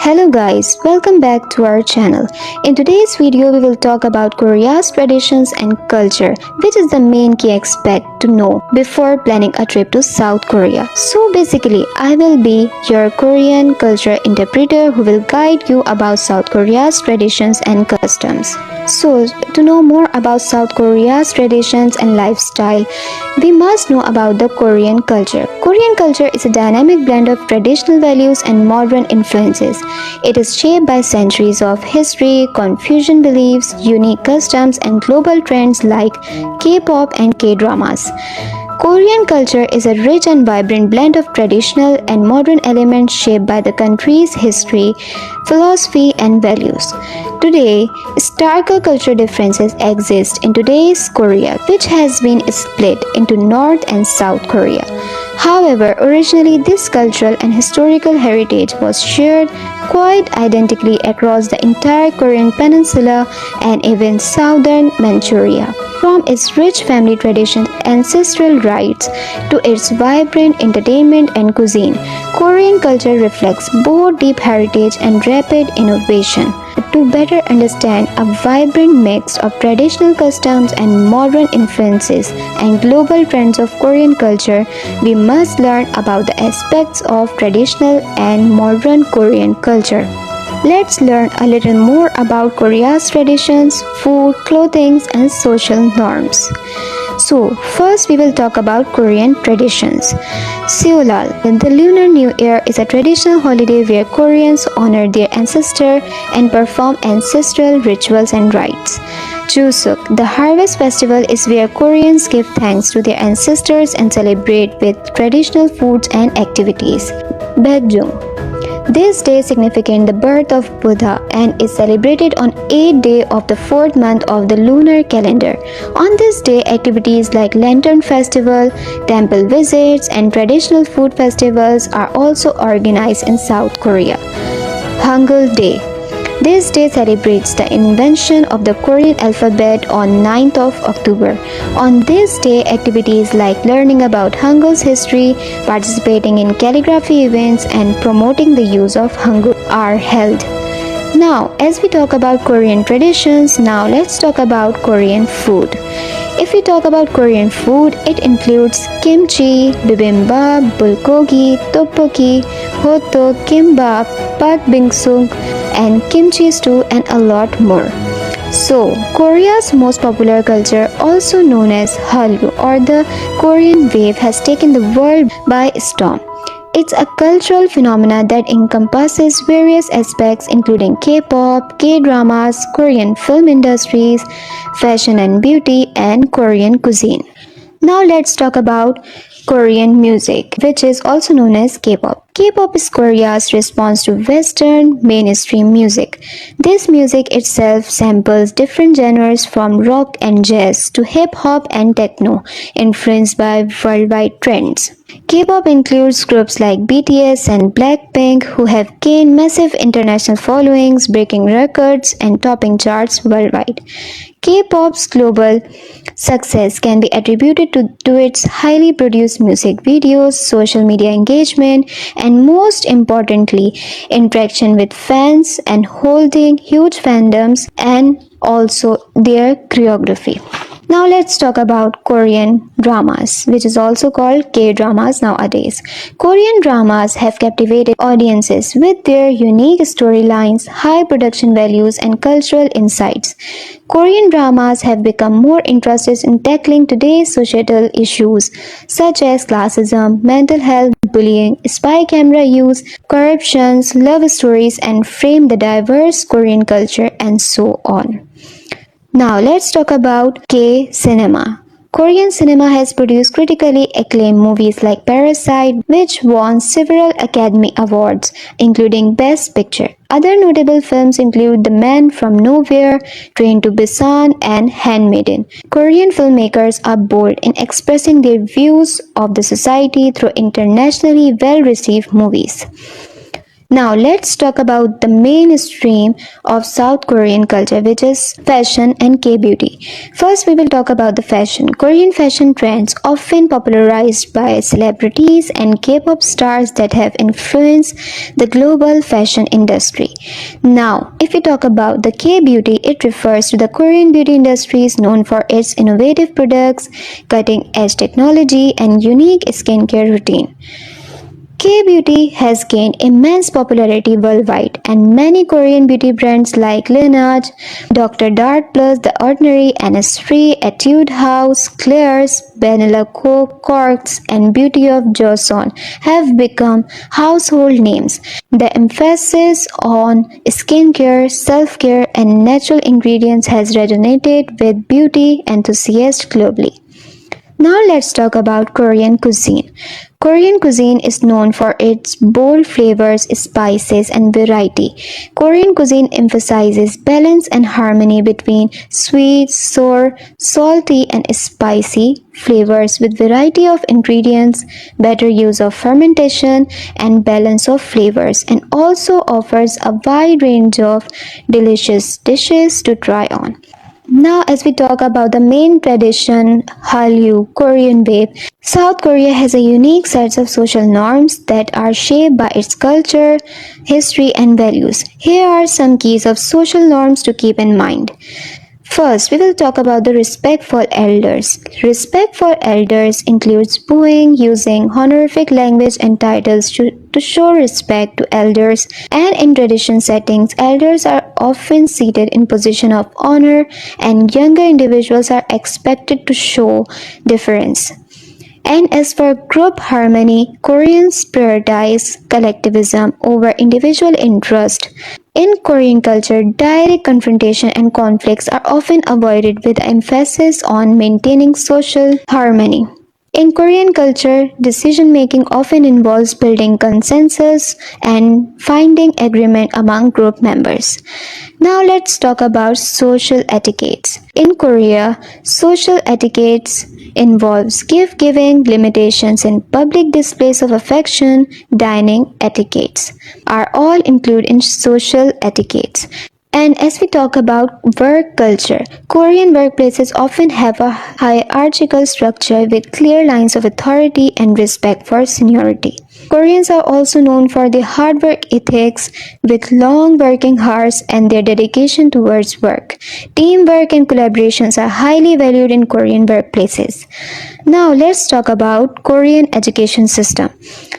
Hello guys, welcome back to our channel. In today's video, we will talk about Korea's traditions and culture, which is the main key aspect to know before planning a trip to South Korea. So basically, I will be your Korean culture interpreter who will guide you about South Korea's traditions and customs. So, to know more about South Korea's traditions and lifestyle, we must know about the Korean culture. Korean culture is a dynamic blend of traditional values and modern influences. It is shaped by centuries of history, Confucian beliefs, unique customs, and global trends like K-pop and K-dramas. Korean culture is a rich and vibrant blend of traditional and modern elements shaped by the country's history, philosophy, and values. Today, starker cultural differences exist in today's Korea, which has been split into North and South Korea. However, originally this cultural and historical heritage was shared quite identically across the entire Korean peninsula and even southern Manchuria. From its rich family traditions, ancestral rites, to its vibrant entertainment and cuisine, Korean culture reflects both deep heritage and rapid innovation. To better understand a vibrant mix of traditional customs and modern influences and global trends of Korean culture, we must learn about the aspects of traditional and modern Korean culture. Let's learn a little more about Korea's traditions, food, clothing, and social norms. So, first we will talk about Korean traditions. Seolal, the Lunar New Year, is a traditional holiday where Koreans honor their ancestors and perform ancestral rituals and rites. Chuseok, the harvest festival, is where Koreans give thanks to their ancestors and celebrate with traditional foods and activities. Baekjung, this day signifies the birth of Buddha and is celebrated on 8th day of the 4th month of the lunar calendar. On this day, activities like Lantern Festival, temple visits, and traditional food festivals are also organized in South Korea. Hangul Day. This day celebrates the invention of the Korean alphabet on 9th of October. On this day, activities like learning about Hangul's history, participating in calligraphy events, and promoting the use of Hangul are held. Now, as we talk about Korean traditions, now let's talk about Korean food. If we talk about Korean food, it includes kimchi, bibimbap, bulgogi, tteokbokki, hotteok, kimbap, pak bingsu, and kimchi stew, and a lot more. So, Korea's most popular culture, also known as Hallyu or the Korean wave, has taken the world by storm. It's a cultural phenomenon that encompasses various aspects including K-pop, K-dramas, Korean film industries, fashion and beauty, and Korean cuisine. Now let's talk about Korean music, which is also known as K-pop. K-pop is Korea's response to Western mainstream music. This music itself samples different genres from rock and jazz to hip-hop and techno, influenced by worldwide trends. K-pop includes groups like BTS and BLACKPINK, who have gained massive international followings, breaking records and topping charts worldwide. K-pop's global success can be attributed to its highly produced music videos, social media engagement, and most importantly, interaction with fans and holding huge fandoms, and also their choreography. Now let's talk about Korean dramas, which is also called K-dramas nowadays. Korean dramas have captivated audiences with their unique storylines, high production values, and cultural insights. Korean dramas have become more interested in tackling today's societal issues such as classism, mental health, bullying, spy camera use, corruption, love stories, and frame the diverse Korean culture, and so on. Now let's talk about K-cinema. Korean cinema has produced critically acclaimed movies like Parasite, which won several Academy Awards, including Best Picture. Other notable films include The Man from Nowhere, Train to Busan, and Handmaiden. Korean filmmakers are bold in expressing their views of the society through internationally well-received movies. Now let's talk about the mainstream of South Korean culture, which is fashion and K-beauty. First, we will talk about the fashion. Korean fashion trends, often popularized by celebrities and K-pop stars that have influenced the global fashion industry. Now, if we talk about the K-beauty, it refers to the Korean beauty industry is known for its innovative products, cutting-edge technology, and unique skincare routine. K-beauty has gained immense popularity worldwide, and many Korean beauty brands like Laneige, Dr. Dart Plus, The Ordinary, Innisfree, Etude House, Claire's, Vanilla Corks, and Beauty of Joseon have become household names. The emphasis on skincare, self-care, and natural ingredients has resonated with beauty enthusiasts globally. Now let's talk about Korean cuisine. Korean cuisine is known for its bold flavors, spices, and variety. Korean cuisine emphasizes balance and harmony between sweet, sour, salty, and spicy flavors with variety of ingredients, better use of fermentation, and balance of flavors, and also offers a wide range of delicious dishes to try on. Now, as we talk about the main tradition, Hallyu, Korean babe, South Korea has a unique set of social norms that are shaped by its culture, history, and values. Here are some keys of social norms to keep in mind. First, we will talk about the respect for elders. Respect for elders includes bowing, using honorific language and titles to show respect to elders, and in tradition settings, elders are often seated in position of honor and younger individuals are expected to show deference. And as for group harmony, Koreans prioritize collectivism over individual interest. In Korean culture, direct confrontation and conflicts are often avoided with emphasis on maintaining social harmony. In Korean culture, decision making often involves building consensus and finding agreement among group members. Now let's talk about social etiquettes. In Korea, social etiquettes involves gift-giving, limitations in public displays of affection, dining etiquettes are all included in social etiquettes. And as we talk about work culture, Korean workplaces often have a hierarchical structure with clear lines of authority and respect for seniority. Koreans are also known for their hard work ethics with long working hours and their dedication towards work. Teamwork and collaborations are highly valued in Korean workplaces. Now let's talk about Korean education system.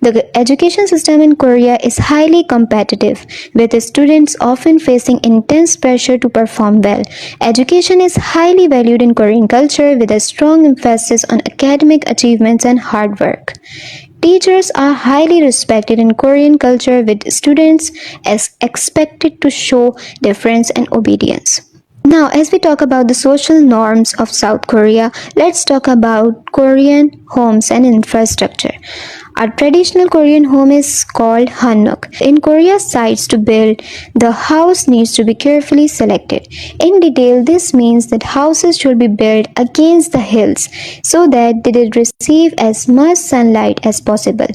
The education system in Korea is highly competitive, with students often facing intense pressure to perform well. Education is highly valued in Korean culture with a strong emphasis on academic achievements and hard work. Teachers are highly respected in Korean culture with students as expected to show deference and obedience. Now, as we talk about the social norms of South Korea, let's talk about Korean homes and infrastructure. A traditional Korean home is called hanok. In Korea, sites to build the house needs to be carefully selected. In detail, this means that houses should be built against the hills so that they will receive as much sunlight as possible.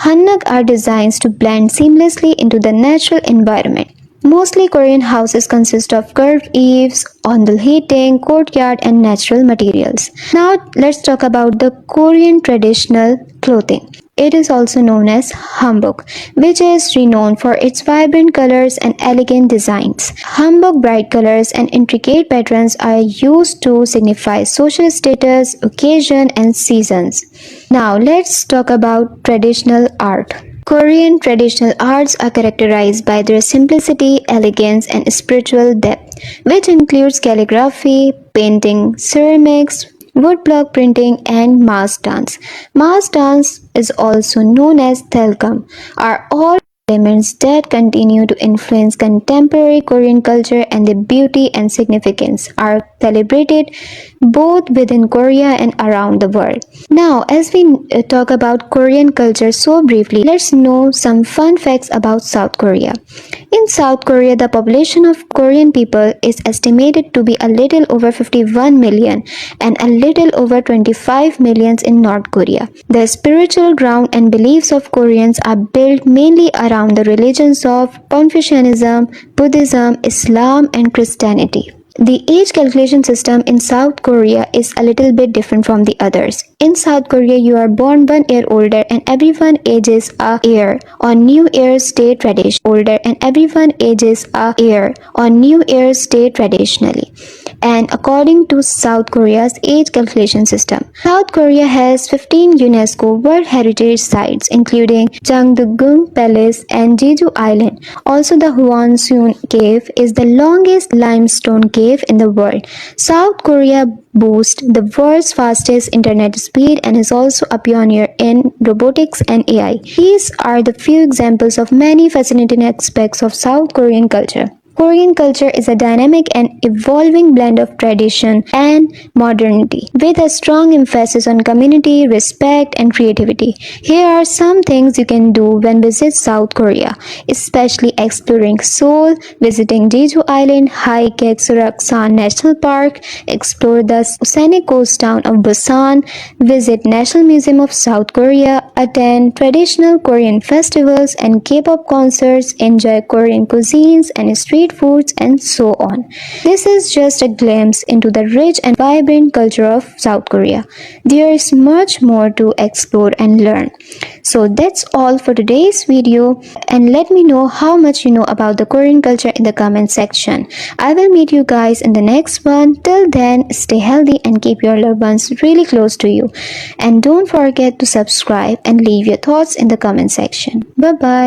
Hanok are designed to blend seamlessly into the natural environment. Mostly Korean houses consist of curved eaves, ondel heating, courtyard, and natural materials. Now let's talk about the Korean traditional clothing. It is also known as hanbok, which is renowned for its vibrant colors and elegant designs. Hanbok bright colors and intricate patterns are used to signify social status, occasion, and seasons. Now let's talk about traditional art. Korean traditional arts are characterized by their simplicity, elegance, and spiritual depth, which includes calligraphy, painting, ceramics, woodblock printing, and mask dance. Mask dance is also known as thalgam, are all elements that continue to influence contemporary Korean culture, and their beauty and significance are celebrated both within Korea and around the world. Now, as we talk about Korean culture so briefly, let's know some fun facts about South Korea. In South Korea, the population of Korean people is estimated to be a little over 51 million and a little over 25 millions in North Korea. The spiritual ground and beliefs of Koreans are built mainly around the religions of Confucianism, Buddhism, Islam, and Christianity. The age calculation system in South Korea is a little bit different from the others. In South Korea, you are born 1 year older and everyone ages a year on New Year's Day tradition. Older and everyone ages a year on New Year's Day traditionally. And according to South Korea's age calculation system, South Korea has 15 UNESCO World Heritage Sites including Jangdeokgung Palace and Jeju Island. Also, the Hwangsun Cave is the longest limestone cave in the world. South Korea boasts the world's fastest internet speed and is also a pioneer in robotics and AI. These are the few examples of many fascinating aspects of South Korean culture. Korean culture is a dynamic and evolving blend of tradition and modernity, with a strong emphasis on community, respect, and creativity. Here are some things you can do when visit South Korea, especially exploring Seoul, visiting Jeju Island, hike at Suraksan National Park, explore the scenic coast town of Busan, visit National Museum of South Korea, attend traditional Korean festivals and K-pop concerts, enjoy Korean cuisines and street foods, and so on. This is just a glimpse into the rich and vibrant culture of South Korea. There is much more to explore and learn. So that's all for today's video, and let me know how much you know about the Korean culture in the comment section. I will meet you guys in the next one. Till then, stay healthy and keep your loved ones really close to you. And don't forget to subscribe and leave your thoughts in the comment section. Bye bye.